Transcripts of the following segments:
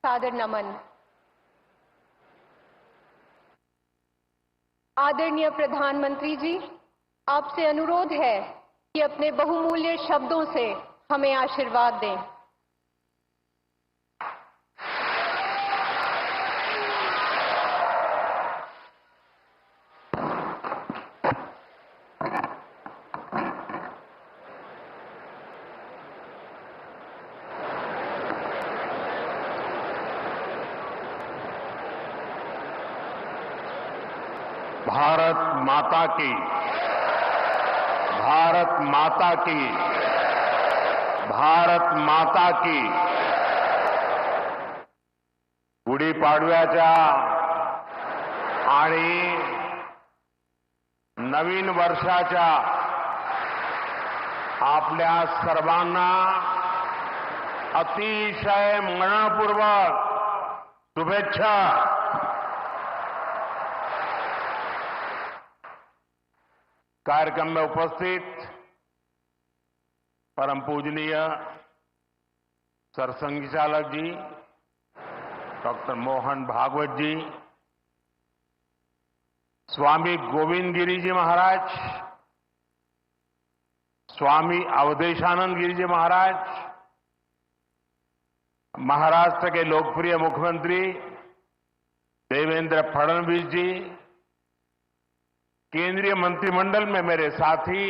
सादर नमन। आदरणीय प्रधानमंत्री जी, आपसे अनुरोध है कि अपने बहुमूल्य शब्दों से हमें आशीर्वाद दें। भारत माता की, भारत माता की, भारत माता की। गुढीपाडव्याच्या आणि नवीन वर्षाच्या आपल्या सर्वांना अतिशय मनपूर्वक शुभेच्छा। कार्यक्रम में उपस्थित परम पूजनीय सरसंघचालक जी डॉक्टर मोहन भागवत जी, स्वामी गोविंद गिरी जी महाराज, स्वामी अवधेशानंद गिरी जी महाराज, महाराष्ट्र के लोकप्रिय मुख्यमंत्री देवेंद्र फडणवीस जी, केंद्रीय मंत्रिमंडल में मेरे साथी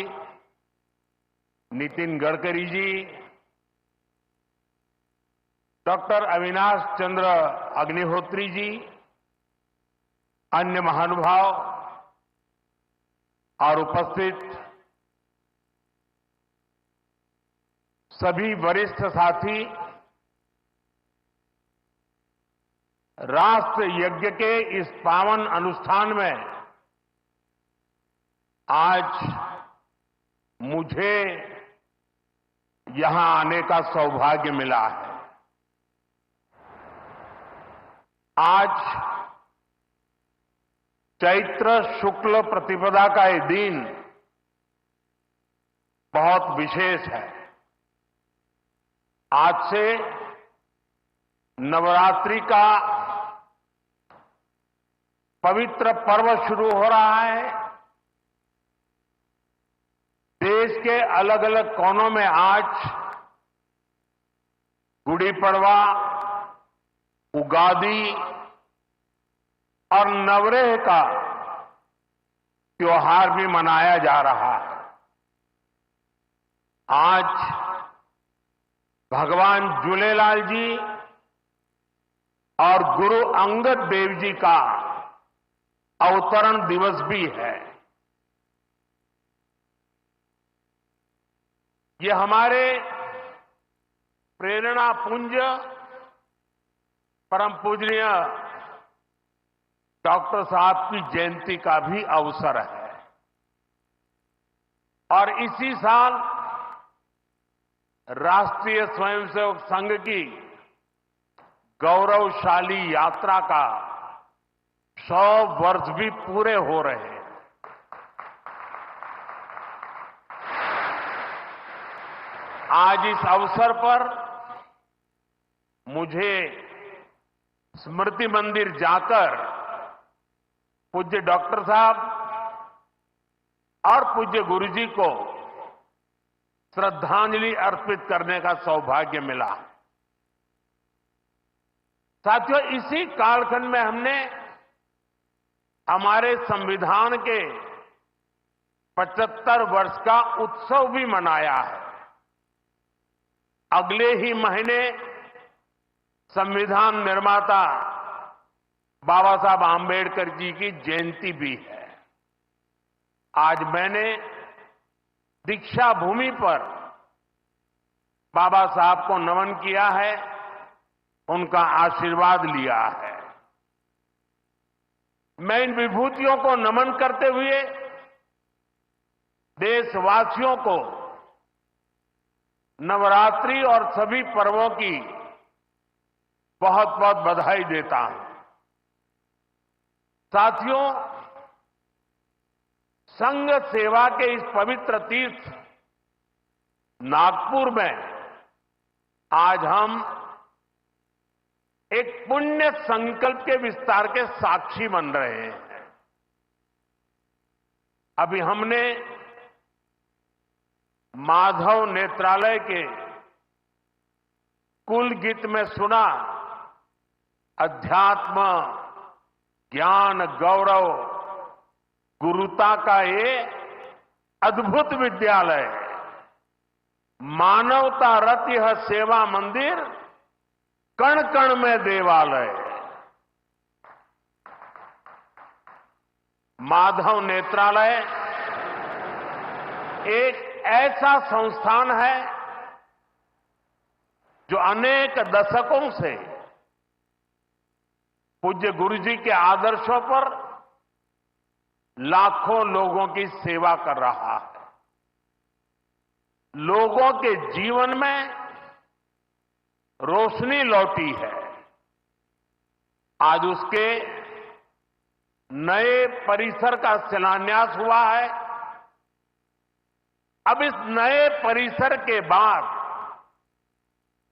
नितिन गडकरी जी, डॉक्टर अविनाश चंद्र अग्निहोत्री जी, अन्य महानुभाव और उपस्थित सभी वरिष्ठ साथी, राष्ट्र यज्ञ के इस पावन अनुष्ठान में आज मुझे यहां आने का सौभाग्य मिला है। आज चैत्र शुक्ल प्रतिपदा का ये दिन बहुत विशेष है। आज से नवरात्रि का पवित्र पर्व शुरू हो रहा है। देश के अलग अलग कोनों में आज गुड़ी पड़वा, उगादी और नवरेह का त्योहार भी मनाया जा रहा है। आज भगवान झूलेलाल जी और गुरु अंगद देव जी का अवतरण दिवस भी है। ये हमारे प्रेरणा पुंज परम पूजनीय डॉक्टर साहब की जयंती का भी अवसर है और इसी साल राष्ट्रीय स्वयंसेवक संघ की गौरवशाली यात्रा का 100 वर्ष भी पूरे हो रहे हैं। आज इस अवसर पर मुझे स्मृति मंदिर जाकर पूज्य डॉक्टर साहब और पूज्य गुरुजी को श्रद्धांजलि अर्पित करने का सौभाग्य मिला। साथियों, इसी कालखंड में हमने हमारे संविधान के 75 वर्ष का उत्सव भी मनाया है। अगले ही महीने संविधान निर्माता बाबा साहब आंबेडकर जी की जयंती भी है। आज मैंने दीक्षा भूमि पर बाबा साहब को नमन किया है, उनका आशीर्वाद लिया है। मैं इन विभूतियों को नमन करते हुए देशवासियों को नवरात्रि और सभी पर्वों की बहुत बहुत बधाई देता हूं। साथियों, संघ सेवा के इस पवित्र तीर्थ नागपुर में आज हम एक पुण्य संकल्प के विस्तार के साक्षी बन रहे हैं। अभी हमने माधव नेत्रालय के कुल गीत में सुना, अध्यात्म, ज्ञान, गौरव, गुरुता का ये अद्भुत विद्यालय, मानवता रत यह सेवा मंदिर, कण कण में देवालय। माधव नेत्रालय एक ऐसा संस्थान है जो अनेक दशकों से पूज्य गुरु जी के आदर्शों पर लाखों लोगों की सेवा कर रहा है। लोगों के जीवन में रोशनी लौटी है। आज उसके नए परिसर का शिलान्यास हुआ है। अब इस नए परिसर के बाद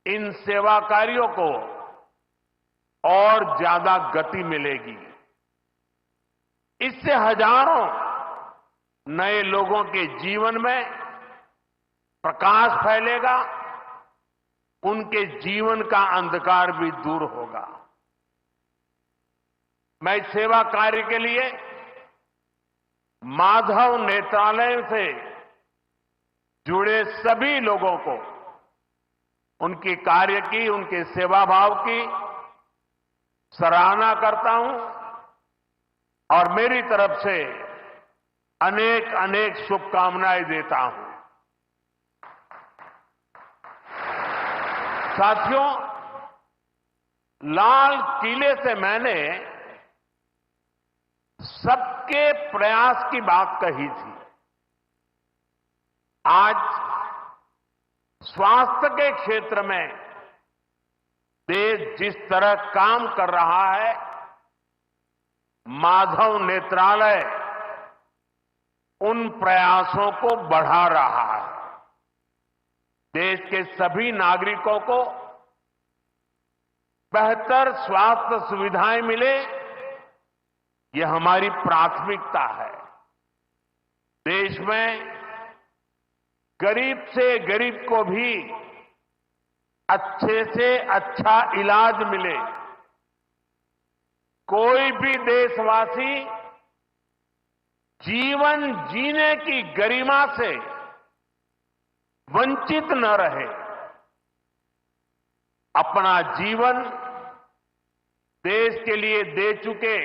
इन सेवा कार्यों को और ज्यादा गति मिलेगी। इससे हजारों नए लोगों के जीवन में प्रकाश फैलेगा, उनके जीवन का अंधकार भी दूर होगा। मैं इस सेवा कार्य के लिए माधव नेत्रालय से जुड़े सभी लोगों को उनके कार्य की, उनके सेवा भाव की सराहना करता हूं और मेरी तरफ से अनेक अनेक शुभकामनाएं देता हूं। साथियों, लाल किले से मैंने सबके प्रयास की बात कही थी। आज स्वास्थ्य के क्षेत्र में देश जिस तरह काम कर रहा है, माधव नेत्रालय उन प्रयासों को बढ़ा रहा है। देश के सभी नागरिकों को बेहतर स्वास्थ्य सुविधाएं मिले, यह हमारी प्राथमिकता है। देश में गरीब से गरीब को भी अच्छे से अच्छा इलाज मिले। कोई भी देशवासी जीवन जीने की गरिमा से वंचित न रहे। अपना जीवन देश के लिए दे चुके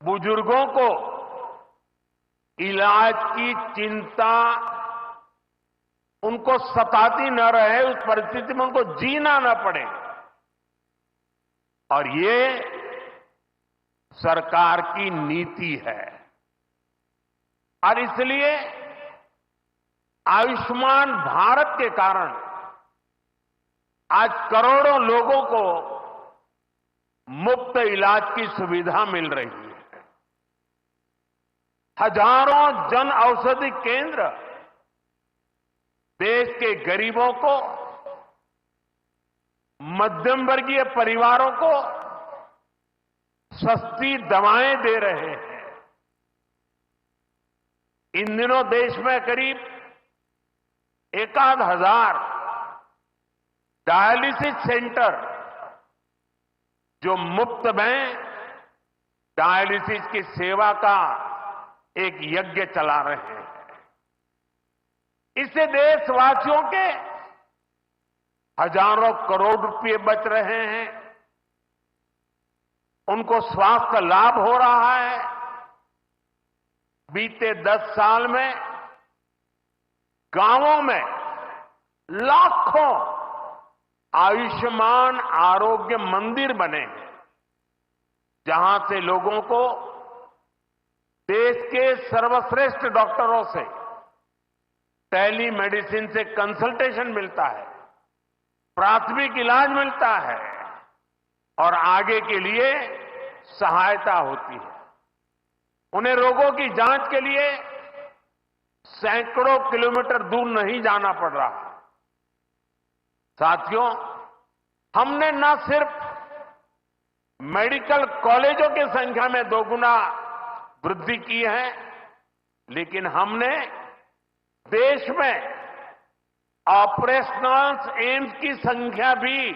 बुजुर्गों को इलाज की चिंता उनको सताती न रहे, उस परिस्थिति में उनको जीना न पड़े। और ये सरकार की नीति है। और इसलिए आयुष्मान भारत के कारण आज करोड़ों लोगों को मुफ्त इलाज की सुविधा मिल रही है। हजारों जन औषधि केंद्र देश के गरीबों को, मध्यम वर्गीय परिवारों को सस्ती दवाएं दे रहे हैं। इन दिनों देश में करीब 1,000 डायलिसिस सेंटर जो मुफ्त में डायलिसिस की सेवा का एक यज्ञ चला रहे हैं। इससे देशवासियों के हजारों करोड़ रुपए बच रहे हैं, उनको स्वास्थ्य लाभ हो रहा है। बीते 10 साल में गांवों में लाखों आयुष्मान आरोग्य मंदिर बने हैं, जहां से लोगों को देश के सर्वश्रेष्ठ डॉक्टरों से टेली मेडिसिन से कंसल्टेशन मिलता है, प्राथमिक इलाज मिलता है और आगे के लिए सहायता होती है। उन्हें रोगों की जांच के लिए सैकड़ों किलोमीटर दूर नहीं जाना पड़ रहा। साथियों, हमने न सिर्फ मेडिकल कॉलेजों की संख्या में 2 गुना वृद्धि की है, लेकिन हमने देश में ऑपरेशनल एम्स की संख्या भी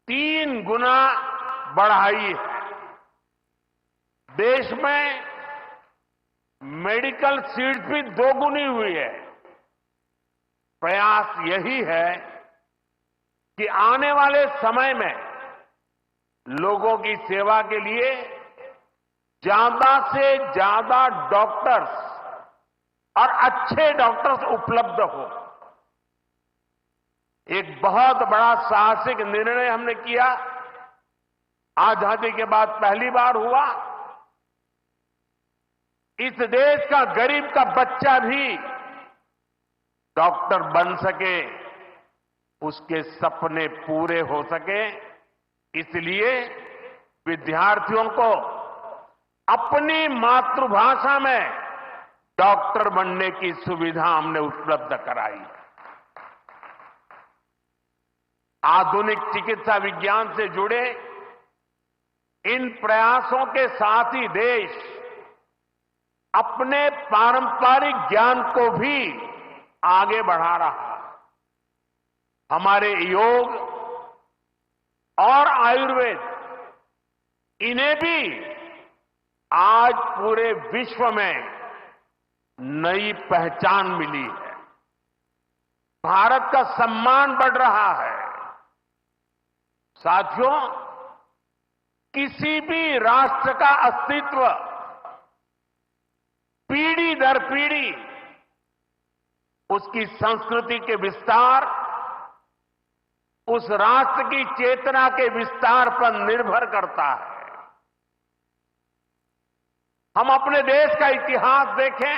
3 गुना बढ़ाई है। देश में मेडिकल सीट्स भी 2 गुनी हुई है। प्रयास यही है कि आने वाले समय में लोगों की सेवा के लिए ज्यादा से ज्यादा डॉक्टर्स और अच्छे डॉक्टर्स उपलब्ध हो। एक बहुत बड़ा साहसिक निर्णय हमने किया। आजादी के बाद पहली बार हुआ, इस देश का गरीब का बच्चा भी डॉक्टर बन सके, उसके सपने पूरे हो सके। इसलिए विद्यार्थियों को अपनी मातृभाषा में डॉक्टर बनने की सुविधा हमने उपलब्ध कराई। आधुनिक चिकित्सा विज्ञान से जुड़े इन प्रयासों के साथ ही देश अपने पारंपरिक ज्ञान को भी आगे बढ़ा रहा है। हमारे योग और आयुर्वेद इन्हें भी आज पूरे विश्व में नई पहचान मिली है। भारत का सम्मान बढ़ रहा है। साथियों, किसी भी राष्ट्र का अस्तित्व पीढ़ी दर पीढ़ी उसकी संस्कृति के विस्तार, उस राष्ट्र की चेतना के विस्तार पर निर्भर करता है। हम अपने देश का इतिहास देखें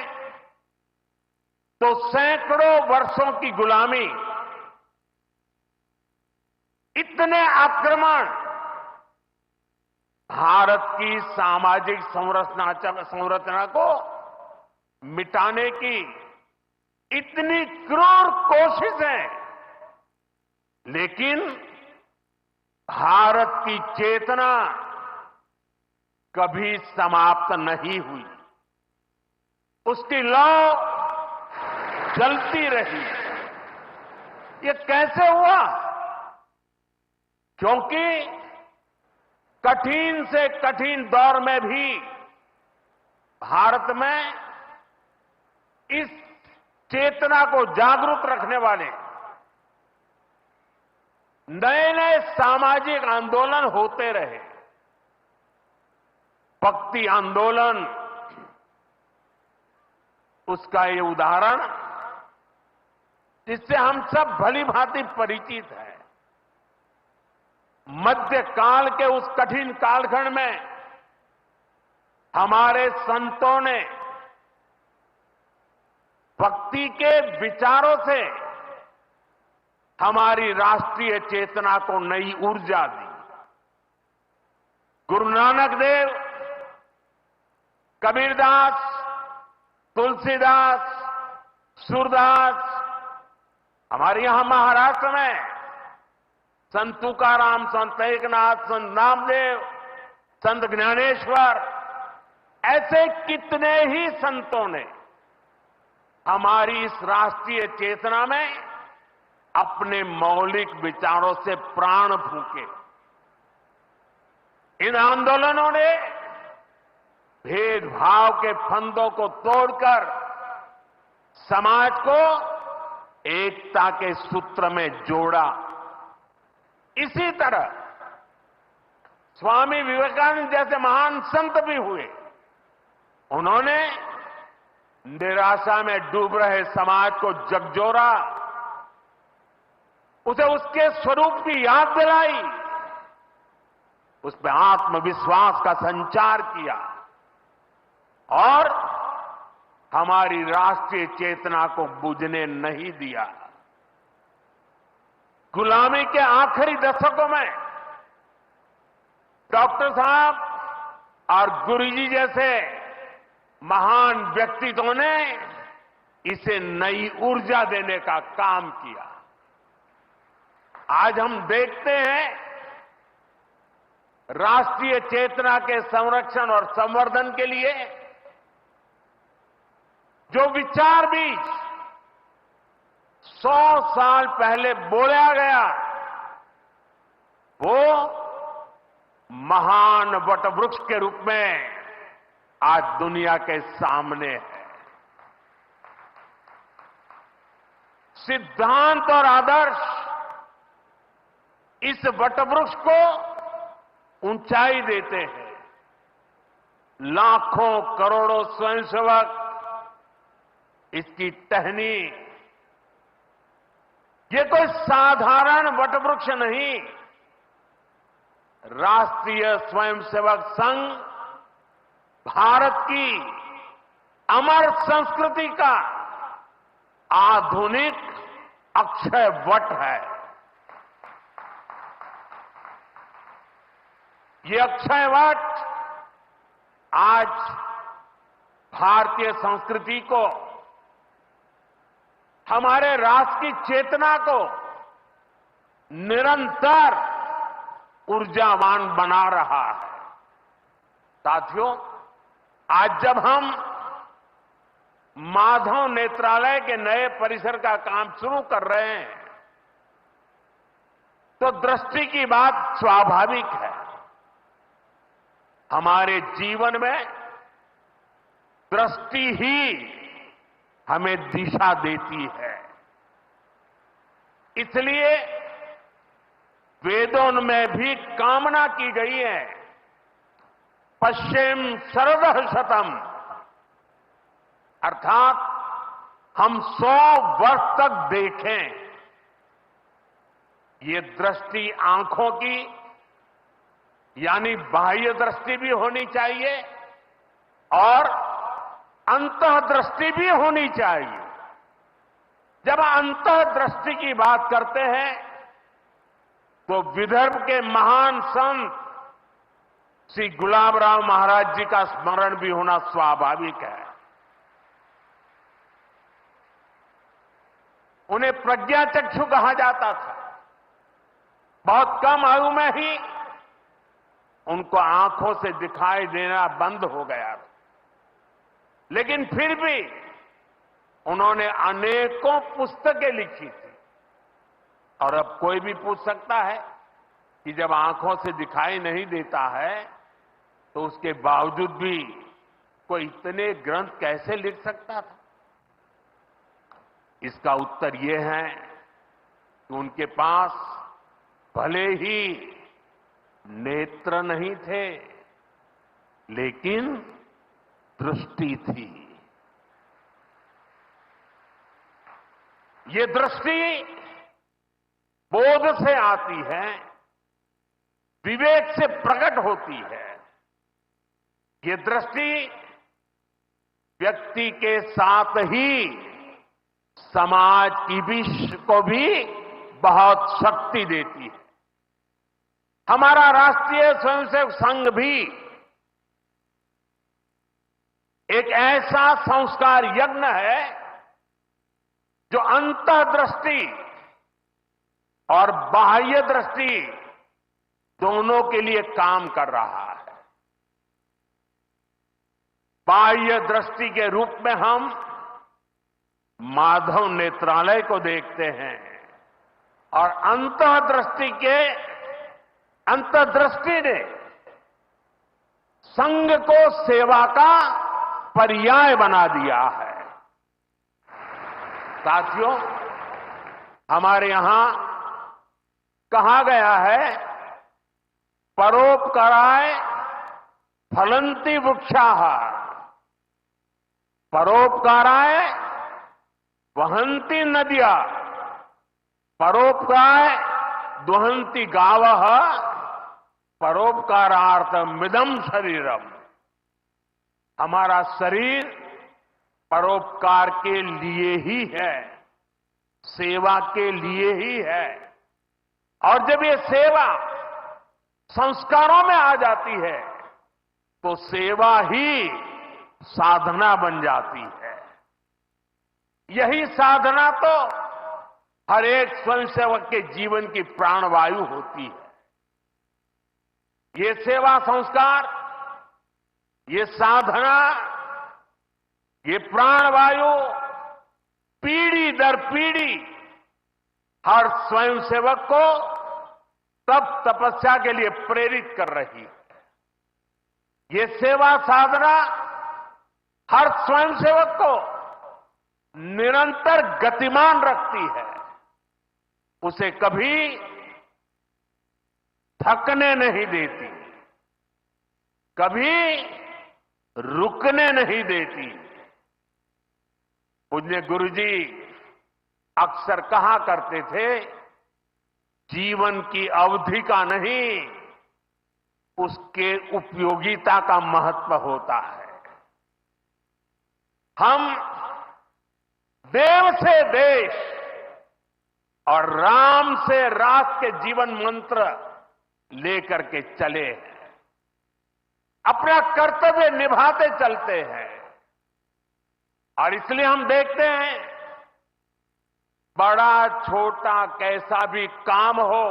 तो सैकड़ों वर्षों की गुलामी, इतने आक्रमण, भारत की सामाजिक संरचना को मिटाने की इतनी क्रूर कोशिशें, लेकिन भारत की चेतना कभी समाप्त नहीं हुई। उसकी लौ जलती रही। ये कैसे हुआ? क्योंकि कठिन से कठिन दौर में भी भारत में इस चेतना को जागरूक रखने वाले नए नए सामाजिक आंदोलन होते रहे। भक्ति आंदोलन उसका ये उदाहरण, जिससे हम सब भली भांति परिचित हैं। मध्यकाल के उस कठिन कालखंड में हमारे संतों ने भक्ति के विचारों से हमारी राष्ट्रीय चेतना को नई ऊर्जा दी। गुरु नानक देव, कबीरदास, तुलसीदास, सूरदास, हमारे यहां महाराष्ट्र में संत तुकाराम, संत एकनाथ, संत नामदेव, संत ज्ञानेश्वर, ऐसे कितने ही संतों ने हमारी इस राष्ट्रीय चेतना में अपने मौलिक विचारों से प्राण फूंके। इन आंदोलनों ने भेदभाव के फंदों को तोड़कर समाज को एकता के सूत्र में जोड़ा। इसी तरह स्वामी विवेकानंद जैसे महान संत भी हुए। उन्होंने निराशा में डूब रहे समाज को झकझोरा, उसे उसके स्वरूप की याद दिलाई, उसमें आत्मविश्वास का संचार किया और हमारी राष्ट्रीय चेतना को बुझने नहीं दिया। गुलामी के आखिरी दशकों में डॉक्टर साहब और गुरुजी जैसे महान व्यक्तित्वों ने इसे नई ऊर्जा देने का काम किया। आज हम देखते हैं राष्ट्रीय चेतना के संरक्षण और संवर्धन के लिए जो विचार बीज 100 साल पहले बोला गया, वो महान वटवृक्ष के रूप में आज दुनिया के सामने है। सिद्धांत और आदर्श इस वटवृक्ष को ऊंचाई देते हैं। लाखों करोड़ों स्वयंसेवक इसकी टहनी, ये कोई साधारण वटवृक्ष नहीं, राष्ट्रीय स्वयंसेवक संघ भारत की अमर संस्कृति का आधुनिक अक्षय वट है। ये अक्षय वट आज भारतीय संस्कृति को, हमारे राष्ट्र की चेतना को निरंतर ऊर्जावान बना रहा है। साथियों, आज जब हम माधव नेत्रालय के नए परिसर का काम शुरू कर रहे हैं, तो दृष्टि की बात स्वाभाविक है। हमारे जीवन में दृष्टि ही हमें दिशा देती है। इसलिए वेदों में भी कामना की गई है, पश्चिम शरदः शतम, अर्थात हम 100 वर्ष तक देखें। ये दृष्टि आंखों की यानी बाह्य दृष्टि भी होनी चाहिए और अंतःदृष्टि भी होनी चाहिए। जब अंतःदृष्टि की बात करते हैं तो विदर्भ के महान संत श्री गुलाबराव महाराज जी का स्मरण भी होना स्वाभाविक है। उन्हें प्रज्ञाचक्षु कहा जाता था। बहुत कम आयु में ही उनको आंखों से दिखाई देना बंद हो गया, लेकिन फिर भी उन्होंने अनेकों पुस्तकें लिखी थी। और अब कोई भी पूछ सकता है कि जब आंखों से दिखाई नहीं देता है तो उसके बावजूद भी कोई इतने ग्रंथ कैसे लिख सकता था? इसका उत्तर यह है कि उनके पास भले ही नेत्र नहीं थे, लेकिन दृष्टि थी। ये दृष्टि बोध से आती है, विवेक से प्रकट होती है। ये दृष्टि व्यक्ति के साथ ही समाज की को भी बहुत शक्ति देती है। हमारा राष्ट्रीय स्वयंसेवक संघ भी एक ऐसा संस्कार यज्ञ है जो अंतःदृष्टि और बाह्य दृष्टि दोनों के लिए काम कर रहा है। बाह्य दृष्टि के रूप में हम माधव नेत्रालय को देखते हैं और अंतर्दृष्टि ने संघ को सेवा का पर्याय बना दिया है। साथियों, हमारे यहां कहा गया है, परोपकाराय फलंति वृक्षाः, परोपकाराय वहन्ति नद्या, परोपकाराय दुहन्ति गावः, परोपकारार्थमिदं शरीरम। हमारा शरीर परोपकार के लिए ही है, सेवा के लिए ही है। और जब ये सेवा संस्कारों में आ जाती है तो सेवा ही साधना बन जाती है। यही साधना तो हर एक स्वयंसेवक के जीवन की प्राणवायु होती है। ये सेवा संस्कार, ये साधना, ये प्राणवायु पीढ़ी दर पीढ़ी हर स्वयंसेवक को तप तपस्या के लिए प्रेरित कर रही है। ये सेवा साधना हर स्वयंसेवक को निरंतर गतिमान रखती है, उसे कभी थकने नहीं देती, कभी रुकने नहीं देती। पूज्य गुरुजी अक्सर कहा करते थे, जीवन की अवधि का नहीं, उसके उपयोगिता का महत्व होता है। हम देव से देश और राम से राष्ट्र के जीवन मंत्र लेकर के चले हैं, अपना कर्तव्य निभाते चलते हैं। और इसलिए हम देखते हैं, बड़ा छोटा कैसा भी काम हो,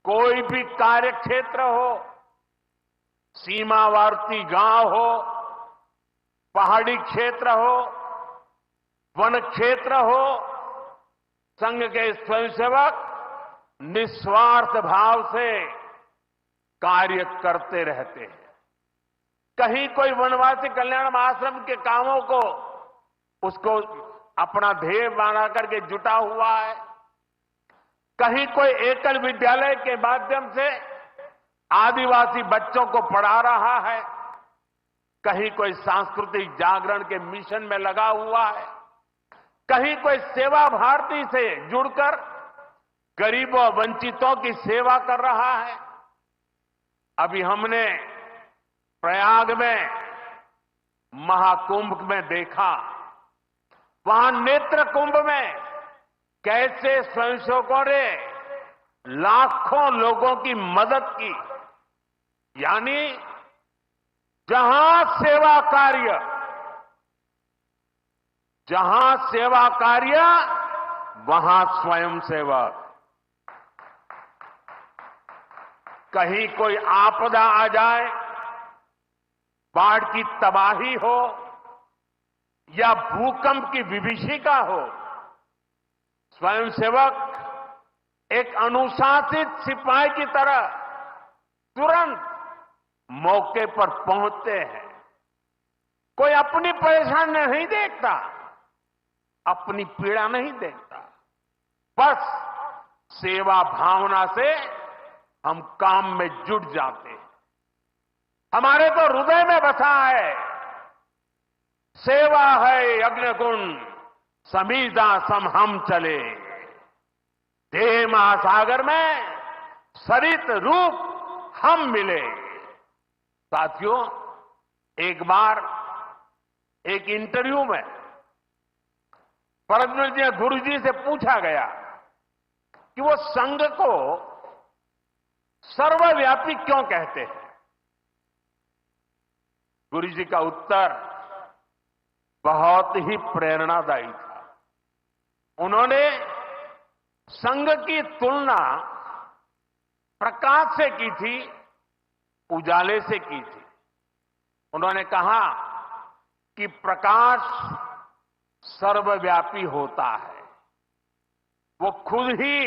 कोई भी कार्य क्षेत्र हो, सीमावर्ती गांव हो, पहाड़ी क्षेत्र हो, वन क्षेत्र हो, संघ के स्वयंसेवक निस्वार्थ भाव से कार्य करते रहते हैं। कहीं कोई वनवासी कल्याण आश्रम के कामों को उसको अपना ध्येय बना करके जुटा हुआ है, कहीं कोई एकल विद्यालय के माध्यम से आदिवासी बच्चों को पढ़ा रहा है, कहीं कोई सांस्कृतिक जागरण के मिशन में लगा हुआ है, कहीं कोई सेवा भारती से जुड़कर गरीबों वंचितों की सेवा कर रहा है। अभी हमने प्रयाग में महाकुंभ में देखा, वहां नेत्र कुंभ में कैसे स्वयंसेवकों ने लाखों लोगों की मदद की। यानी जहां सेवा कार्य वहां स्वयंसेवक। कहीं कोई आपदा आ जाए, बाढ़ की तबाही हो या भूकंप की विभीषिका हो, स्वयंसेवक एक अनुशासित सिपाही की तरह तुरंत मौके पर पहुंचते हैं। कोई अपनी परेशानी नहीं देखता, अपनी पीड़ा नहीं देखता, बस सेवा भावना से हम काम में जुट जाते हैं। हमारे तो हृदय में बसा है, सेवा है अग्निकुंड समीजा सम हम चले, देह महासागर में सरित रूप हम मिले। साथियों, एक बार एक इंटरव्यू में परमपूज्य गुरुजी से पूछा गया कि वो संघ को सर्वव्यापी क्यों कहते हैं। गुरुजी का उत्तर बहुत ही प्रेरणादायी था। उन्होंने संघ की तुलना प्रकाश से की थी, उजाले से की थी। उन्होंने कहा कि प्रकाश सर्वव्यापी होता है, वो खुद ही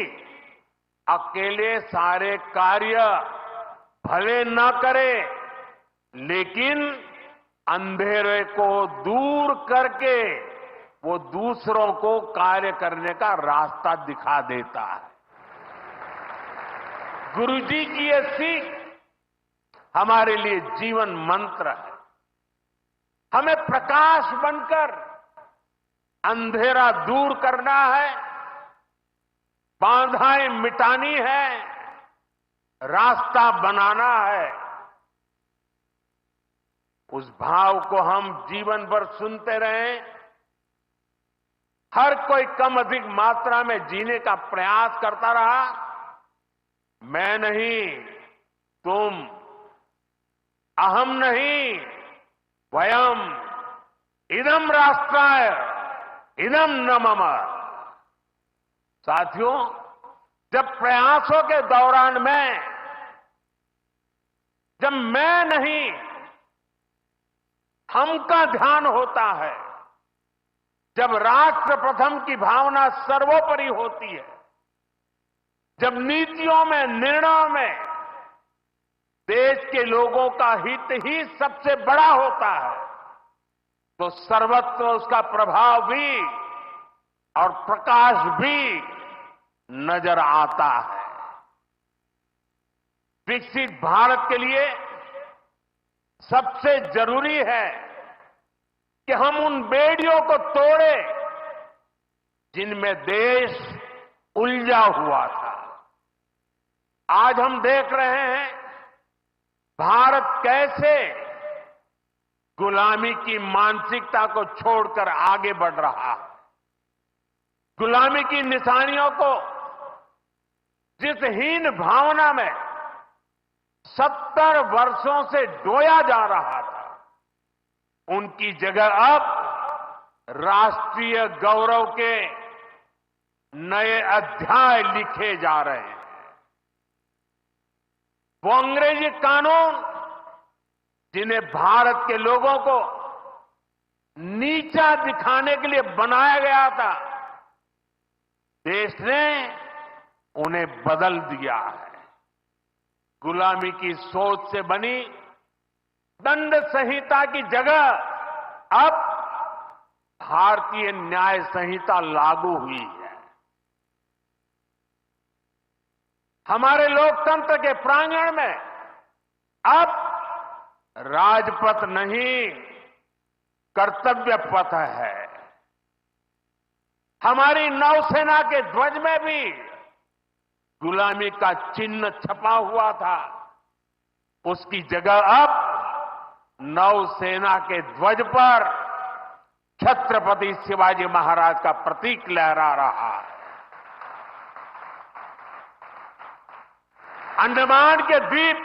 अकेले सारे कार्य भले न करे, लेकिन अंधेरे को दूर करके वो दूसरों को कार्य करने का रास्ता दिखा देता है। गुरुजी की ये सीख हमारे लिए जीवन मंत्र है। हमें प्रकाश बनकर अंधेरा दूर करना है, बाधाएं मिटानी है, रास्ता बनाना है। उस भाव को हम जीवन भर सुनते रहें। हर कोई कम अधिक मात्रा में जीने का प्रयास करता रहा। मैं नहीं, तुम, अहम नहीं, वयम, इदम राष्ट्राय, इदम न मम। साथियों, जब प्रयासों के दौरान जब मैं नहीं, हम का ध्यान होता है, जब राष्ट्र प्रथम की भावना सर्वोपरि होती है, जब नीतियों में, निर्णयों में देश के लोगों का हित ही सबसे बड़ा होता है, तो सर्वत्र उसका प्रभाव भी और प्रकाश भी नजर आता है। विकसित भारत के लिए सबसे जरूरी है कि हम उन बेड़ियों को तोड़ें जिनमें देश उलझा हुआ था। आज हम देख रहे हैं भारत कैसे गुलामी की मानसिकता को छोड़कर आगे बढ़ रहा है। गुलामी की निशानियों को जिस हीन भावना में 70 वर्षों से ढोया जा रहा था, उनकी जगह अब राष्ट्रीय गौरव के नए अध्याय लिखे जा रहे हैं। वो अंग्रेजी कानून जिन्हें भारत के लोगों को नीचा दिखाने के लिए बनाया गया था, देश ने उन्हें बदल दिया है। गुलामी की सोच से बनी दंड संहिता की जगह अब भारतीय न्याय संहिता लागू हुई है। हमारे लोकतंत्र के प्रांगण में अब राजपथ नहीं, कर्तव्य पथ है। हमारी नौसेना के ध्वज में भी गुलामी का चिन्ह छपा हुआ था, उसकी जगह अब नौसेना के ध्वज पर छत्रपति शिवाजी महाराज का प्रतीक लहरा रहा है। अंडमान के द्वीप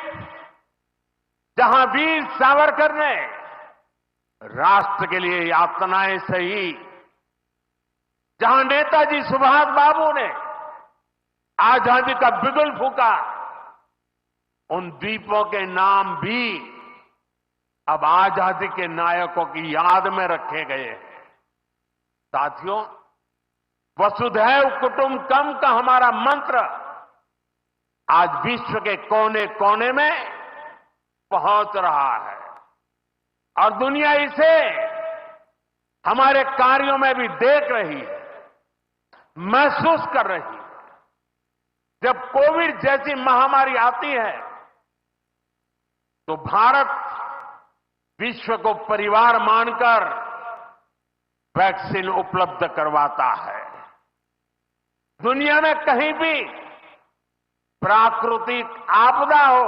जहां वीर सावरकर ने राष्ट्र के लिए यातनाएं सही, जहां नेताजी सुभाष बाबू ने आजादी का बिगुल फूंका, उन द्वीपों के नाम भी अब आजादी के नायकों की याद में रखे गए हैं। साथियों, वसुधैव कुटुंबकम का हमारा मंत्र आज विश्व के कोने कोने में पहुंच रहा है और दुनिया इसे हमारे कार्यों में भी देख रही है, महसूस कर रही है। जब कोविड जैसी महामारी आती है तो भारत विश्व को परिवार मानकर वैक्सीन उपलब्ध करवाता है। दुनिया में कहीं भी प्राकृतिक आपदा हो,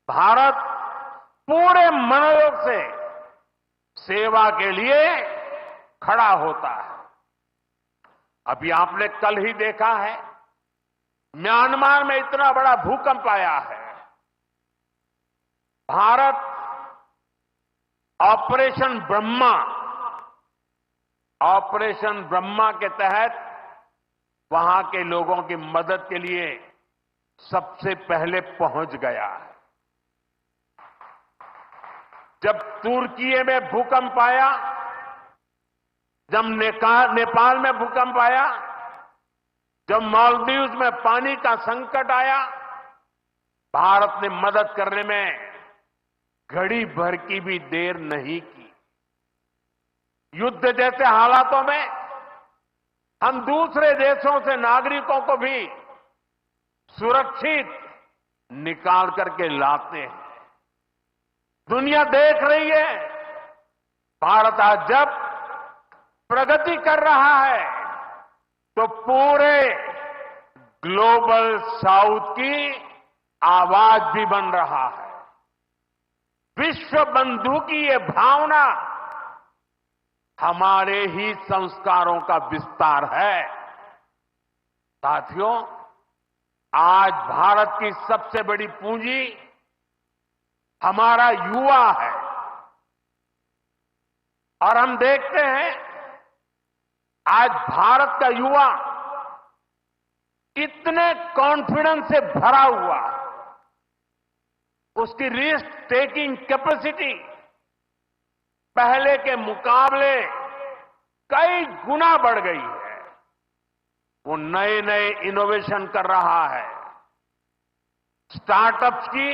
भारत पूरे मनोयोग से सेवा के लिए खड़ा होता है। अभी आपने कल ही देखा है, म्यांमार में इतना बड़ा भूकंप आया है। भारत ऑपरेशन ब्रह्मा के तहत वहां के लोगों की मदद के लिए सबसे पहले पहुंच गया है। जब तुर्की में भूकंप आया, जब नेपाल में भूकंप आया, जब मालदीव्स में पानी का संकट आया, भारत ने मदद करने में घड़ी भर की भी देर नहीं की। युद्ध जैसे हालातों में हम दूसरे देशों से नागरिकों को भी सुरक्षित निकाल करके लाते हैं। दुनिया देख रही है, भारत आज जब प्रगति कर रहा है तो पूरे ग्लोबल साउथ की आवाज भी बन रहा है। विश्व बंधु की ये भावना हमारे ही संस्कारों का विस्तार है। साथियों, आज भारत की सबसे बड़ी पूंजी हमारा युवा है और हम देखते हैं आज भारत का युवा कितने कॉन्फिडेंस से भरा हुआ, उसकी रिस्क टेकिंग कैपेसिटी पहले के मुकाबले कई गुना बढ़ गई है। वो नए नए इनोवेशन कर रहा है, स्टार्टअप्स की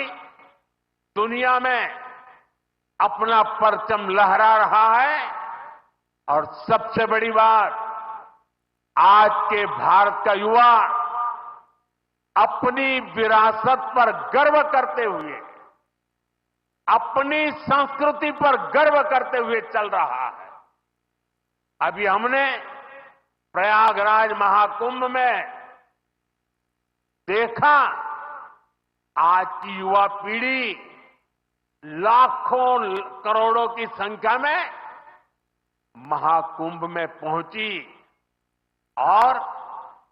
दुनिया में अपना परचम लहरा रहा है। और सबसे बड़ी बात, आज के भारत का युवा अपनी विरासत पर गर्व करते हुए, अपनी संस्कृति पर गर्व करते हुए चल रहा है। अभी हमने प्रयागराज महाकुंभ में देखा, आज की युवा पीढ़ी लाखों करोड़ों की संख्या में महाकुंभ में पहुंची और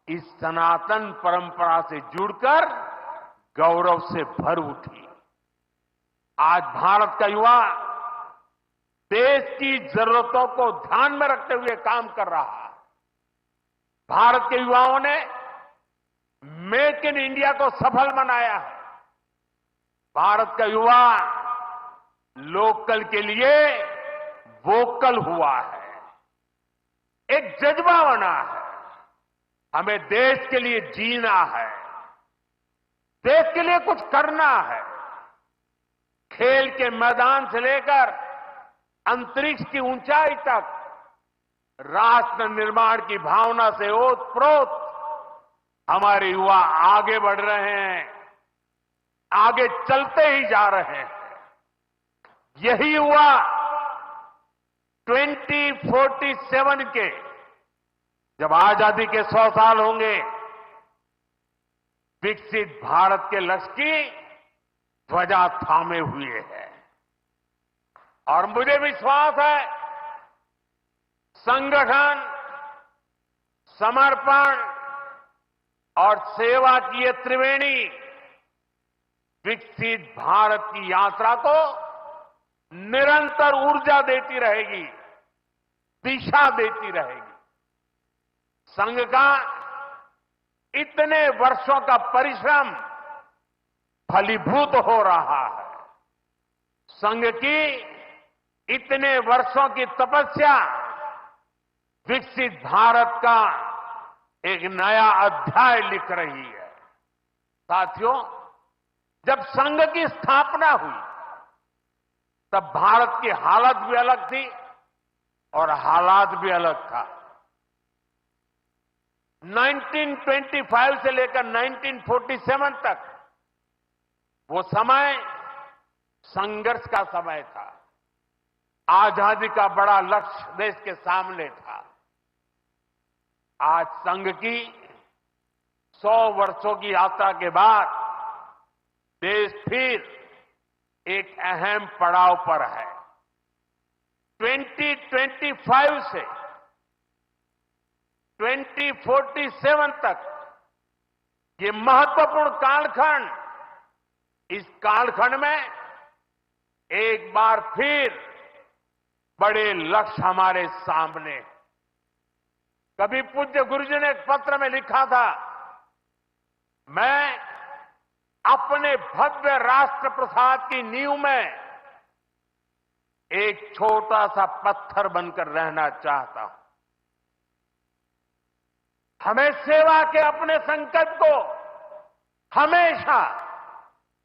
इस सनातन परंपरा से जुड़कर गौरव से भर उठी। आज भारत का युवा देश की जरूरतों को ध्यान में रखते हुए काम कर रहा है। भारत के युवाओं ने मेक इन इंडिया को सफल बनाया है। भारत का युवा लोकल के लिए वोकल हुआ है, एक जज्बा बना है। हमें देश के लिए जीना है, देश के लिए कुछ करना है। खेल के मैदान से लेकर अंतरिक्ष की ऊंचाई तक राष्ट्र निर्माण की भावना से ओतप्रोत हमारे युवा आगे बढ़ रहे हैं, आगे चलते ही जा रहे हैं। यही युवा 2047 के जब आजादी के 100 साल होंगे, विकसित भारत के लक्ष्य की ध्वजा थामे हुए है। और मुझे विश्वास है, संगठन, समर्पण और सेवा की ये त्रिवेणी विकसित भारत की यात्रा को निरंतर ऊर्जा देती रहेगी, दिशा देती रहेगी। संघ का इतने वर्षों का परिश्रम फलीभूत हो रहा है। संघ की इतने वर्षों की तपस्या विकसित भारत का एक नया अध्याय लिख रही है। साथियों, जब संघ की स्थापना हुई तब भारत की हालत भी अलग थी और हालात भी अलग था। 1925 से लेकर 1947 तक वो समय संघर्ष का समय था। आजादी का बड़ा लक्ष्य देश के सामने था। आज संघ की 100 वर्षों की यात्रा के बाद देश फिर एक अहम पड़ाव पर है। 2025 से 2047 तक ये महत्वपूर्ण कालखंड, इस कालखंड में एक बार फिर बड़े लक्ष्य हमारे सामने हैं। कभी पूज्य गुरुजी ने एक पत्र में लिखा था, मैं अपने भव्य राष्ट्र प्रसाद की नींव में एक छोटा सा पत्थर बनकर रहना चाहता हूं। हमें सेवा के अपने संकल्प को हमेशा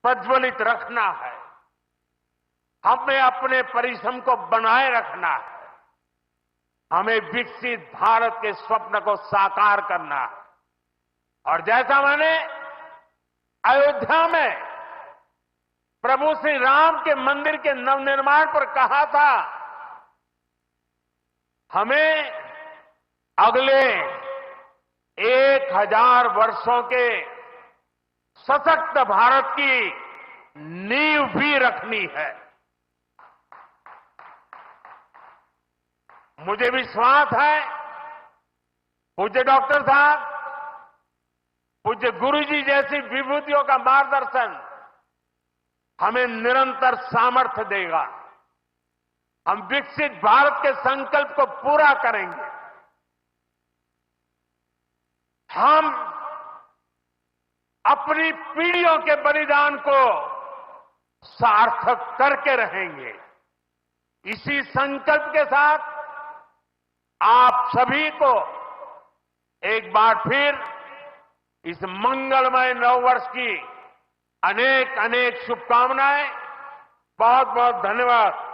प्रज्वलित रखना है। हमें अपने परिश्रम को बनाए रखना है। हमें विकसित भारत के स्वप्न को साकार करना है। और जैसा मैंने अयोध्या में प्रभु श्री राम के मंदिर के नवनिर्माण पर कहा था, हमें अगले 1000 वर्षों के सशक्त भारत की नींव भी रखनी है। मुझे विश्वास है, पूज्य डॉक्टर साहब, पूज्य गुरुजी जैसी विभूतियों का मार्गदर्शन हमें निरंतर सामर्थ्य देगा। हम विकसित भारत के संकल्प को पूरा करेंगे। हम अपनी पीढ़ियों के बलिदान को सार्थक करके रहेंगे। इसी संकल्प के साथ आप सभी को एक बार फिर इस मंगलमय नववर्ष की अनेक अनेक शुभकामनाएं। बहुत बहुत धन्यवाद।